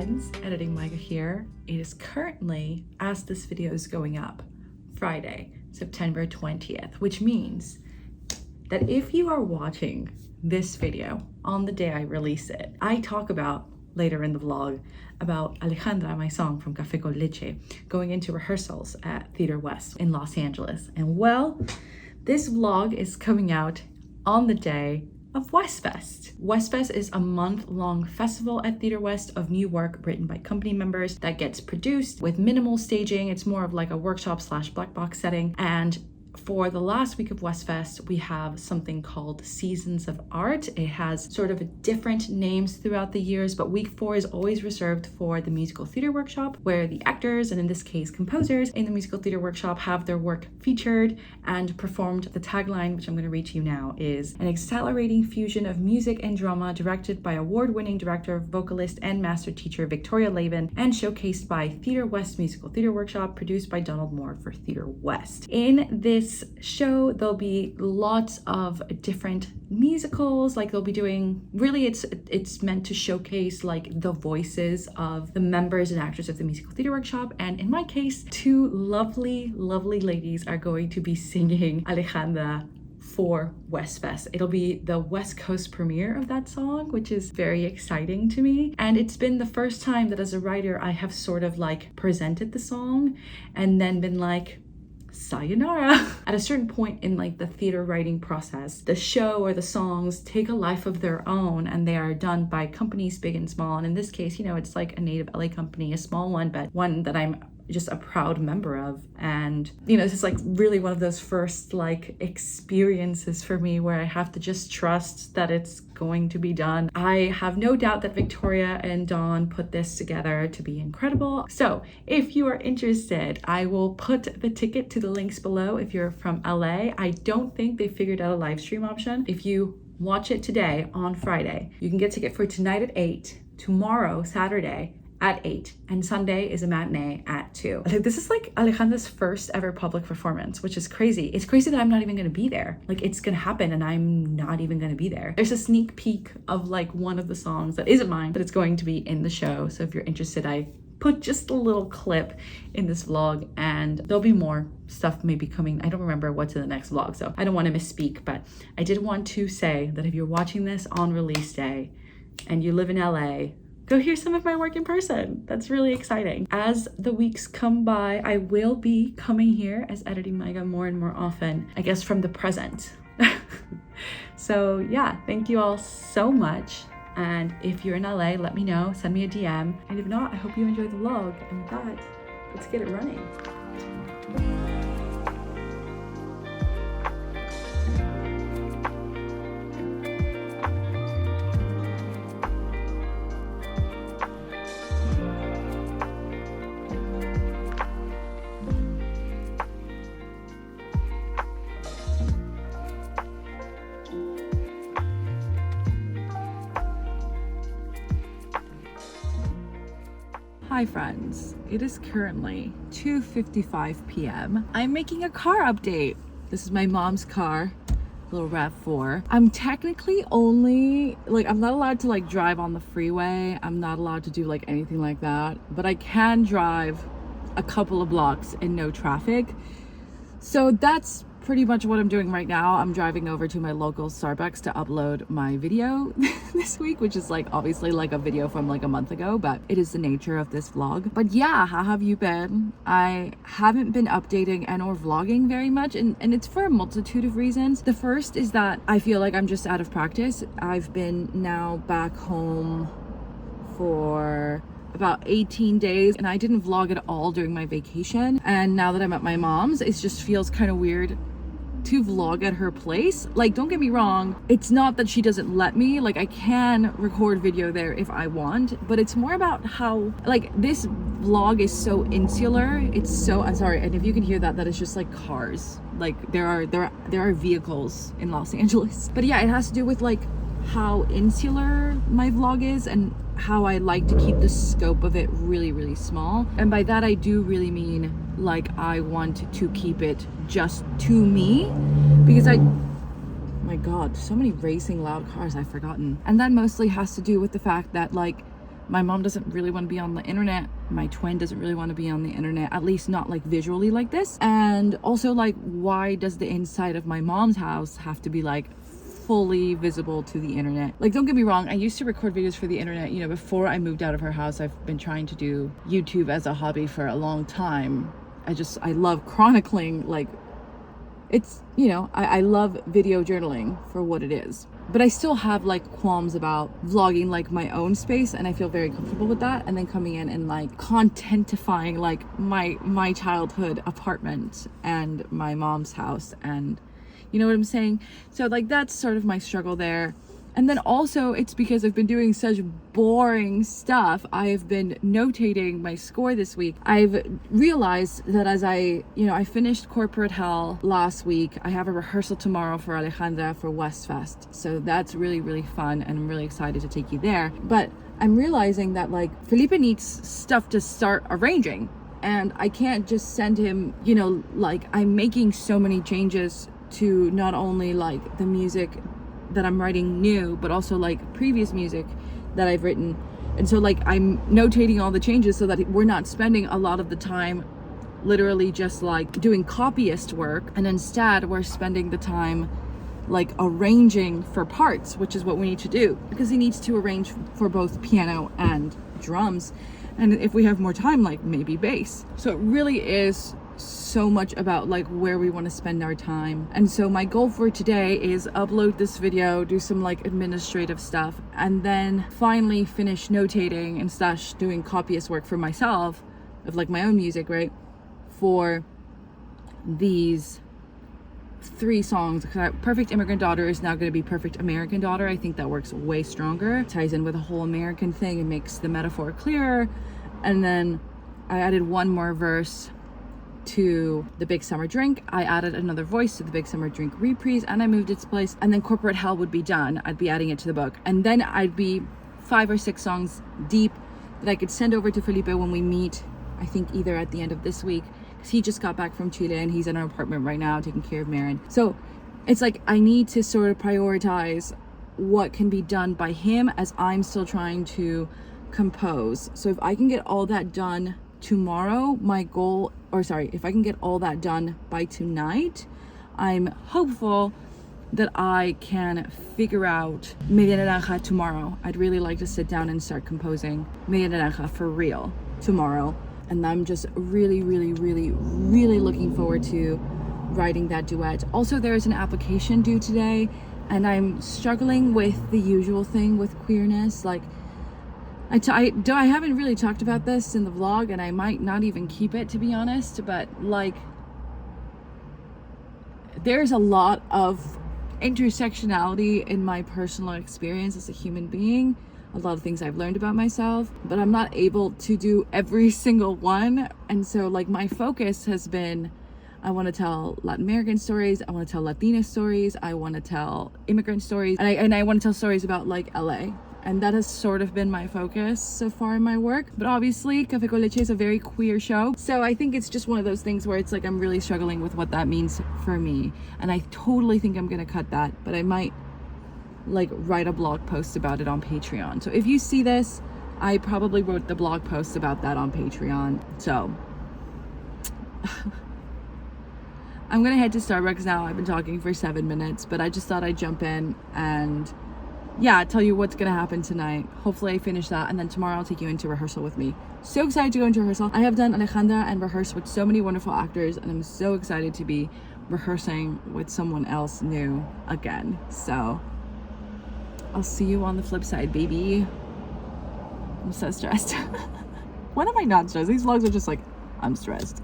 friends, Editing Maiga here. It is currently, as this video is going up, Friday, September 20th, which means that if you are watching this video on the day I release it, I talk about later in the vlog about Alejandra, my song from Café con Leche, going into rehearsals at Theater West in Los Angeles. And well, this vlog is coming out on the day of Westfest. Westfest is a month-long festival at Theater West of new work written by company members that gets produced with minimal staging. It's more of like a workshop slash black box setting. And for the last week of Westfest, we have something called Seasons of Art. It has sort of different names throughout the years, but week 4 is always reserved for the musical theater workshop, where the actors, and in this case composers, in the musical theater workshop have their work featured and performed. The tagline, which I'm going to read to you now, is an accelerating fusion of music and drama directed by award-winning director, vocalist, and master teacher Victoria Lavin, and showcased by Theater West Musical Theater Workshop, produced by Donald Moore for Theater West. In this show, there'll be lots of different musicals. Like they'll be doing, really it's meant to showcase like the voices of the members and actors of the musical theater workshop. And in my case, 2 lovely ladies are going to be singing Alejandra for Westfest. It'll be the West Coast premiere of that song, which is very exciting to me. And it's been the first time that as a writer, I have sort of like presented the song and then been like, sayonara. At a certain point in like the theater writing process, the show or the songs take a life of their own, and they are done by companies big and small. And in this case, you know, it's like a native LA company, a small one, but one that I'm just a proud member of. And you know, this is like really one of those first like experiences for me where I have to just trust that it's going to be done. I have no doubt that Victoria and Dawn put this together to be incredible. So if you are interested, I will put the ticket to the links below if you're from LA. I don't think they figured out a live stream option. If you watch it today on Friday, you can get a ticket for tonight at 8, tomorrow, Saturday, at 8, and Sunday is a matinee at 2. Like, this is like Alejandra's first ever public performance, which is crazy. It's crazy that I'm not even gonna be there. Like, it's gonna happen and I'm not even gonna be there. There's a sneak peek of like one of the songs that isn't mine, but it's going to be in the show. So if you're interested, I put just a little clip in this vlog, and there'll be more stuff maybe coming. I don't remember what's in the next vlog, so I don't want to misspeak, but I did want to say that if you're watching this on release day and you live in LA, go hear some of my work in person. That's really exciting. As the weeks come by, I will be coming here as Editing Maiga more and more often, I guess from the present. So yeah, thank you all so much. And if you're in LA, let me know, send me a DM. And if not, I hope you enjoyed the vlog. And with that, let's get it running. Hi friends, it is currently 2:55 p.m. I'm making a car update. This is my mom's car, little RAV4. I'm technically only, like, I'm not allowed to like drive on the freeway. I'm not allowed to do like anything like that, but I can drive a couple of blocks in no traffic. So that's pretty much what I'm doing right now. I'm driving over to my local Starbucks to upload my video this week, which is like obviously like a video from like a month ago, but it is the nature of this vlog. But yeah, how have you been? I haven't been updating and or vlogging very much, and it's for a multitude of reasons. The first is that I feel like I'm just out of practice. I've been now back home for about 18 days and I didn't vlog at all during my vacation. And now that I'm at my mom's, it just feels kind of weird to vlog at her place. Like, don't get me wrong, it's not that she doesn't let me. Like, I can record video there if I want, but it's more about how like this vlog is so insular. It's so, I'm sorry, and if you can hear that, that is just like cars. Like there are vehicles in Los Angeles. But yeah, it has to do with like how insular my vlog is and how I like to keep the scope of it really small. And by that I do really mean like I want to keep it just to me, because my god, so many racing loud cars, I've forgotten. And that mostly has to do with the fact that like My mom doesn't really want to be on the internet. My twin doesn't really want to be on the internet, at least not like visually like this. And also, like, why does the inside of my mom's house have to be like fully visible to the internet? Like, don't get me wrong, I used to record videos for the internet, you know, before I moved out of her house. I've been trying to do YouTube as a hobby for a long time. I love chronicling, like, it's, you know, I love video journaling for what it is. But I still have like qualms about vlogging like my own space, and I feel very comfortable with that. And then coming in and like contentifying like my childhood apartment and my mom's house, and you know what I'm saying? So like that's sort of my struggle there. And then also it's because I've been doing such boring stuff. I've been notating my score this week. I've realized that as I finished Corporate Hell last week. I have a rehearsal tomorrow for Alejandra for Westfest. So that's really, really fun, and I'm really excited to take you there. But I'm realizing that like Felipe needs stuff to start arranging, and I can't just send him, you know, like I'm making so many changes to not only like the music that I'm writing new, but also like previous music that I've written. And so like I'm notating all the changes so that we're not spending a lot of the time literally just like doing copyist work, and instead we're spending the time like arranging for parts, which is what we need to do, because he needs to arrange for both piano and drums, and if we have more time, like maybe bass. So it really is so much about like where we want to spend our time. And so my goal for today is upload this video, do some like administrative stuff, and then finally finish notating and slash doing copyist work for myself of like my own music, right, for these 3 songs. Perfect Immigrant Daughter is now going to be Perfect American Daughter. I think that works way stronger. It ties in with a whole American thing and makes the metaphor clearer. And then I added one more verse to the Big Summer Drink. I added another voice to the Big Summer Drink reprise, and I moved its place. And then Corporate Hell would be done. I'd be adding it to the book, and then I'd be 5 or 6 songs deep that I could send over to Felipe when we meet, I think either at the end of this week, because he just got back from Chile and he's in an apartment right now taking care of Marin. So it's like I need to sort of prioritize what can be done by him as I'm still trying to compose. So if I can get all that done tomorrow, if I can get all that done by tonight, I'm hopeful that I can figure out Media Naranja tomorrow. I'd really like to sit down and start composing Media Naranja for real tomorrow. And I'm just really, really, really, really looking forward to writing that duet. Also, there's an application due today, and I'm struggling with the usual thing with queerness. Like, I haven't really talked about this in the vlog, and I might not even keep it, to be honest, but like there's a lot of intersectionality in my personal experience as a human being, a lot of things I've learned about myself, but I'm not able to do every single one. And so like my focus has been, I want to tell Latin American stories, I want to tell Latina stories, I want to tell immigrant stories, and I want to tell stories about like LA. And that has sort of been my focus so far in my work. But obviously, Café con Leche is a very queer show. So I think it's just one of those things where it's like I'm really struggling with what that means for me. And I totally think I'm gonna cut that, but I might like write a blog post about it on Patreon. So if you see this, I probably wrote the blog post about that on Patreon. So I'm gonna head to Starbucks now. I've been talking for 7 minutes, but I just thought I'd jump in and yeah, tell you what's gonna happen tonight. Hopefully I finish that, and then tomorrow I'll take you into rehearsal with me. So excited to go into rehearsal. I have done Alejandra and rehearsed with so many wonderful actors, and I'm so excited to be rehearsing with someone else new again. So I'll see you on the flip side, baby. I'm so stressed. When am I not stressed? These vlogs are just like, I'm stressed.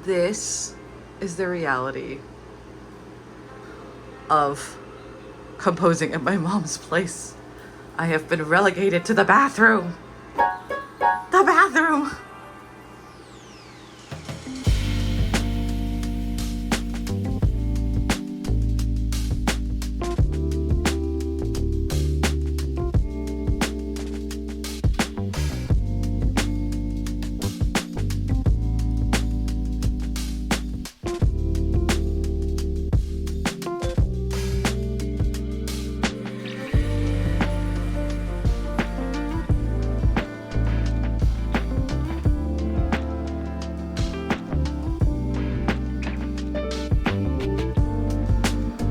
This is the reality of composing at my mom's place. I have been relegated to the bathroom. The bathroom!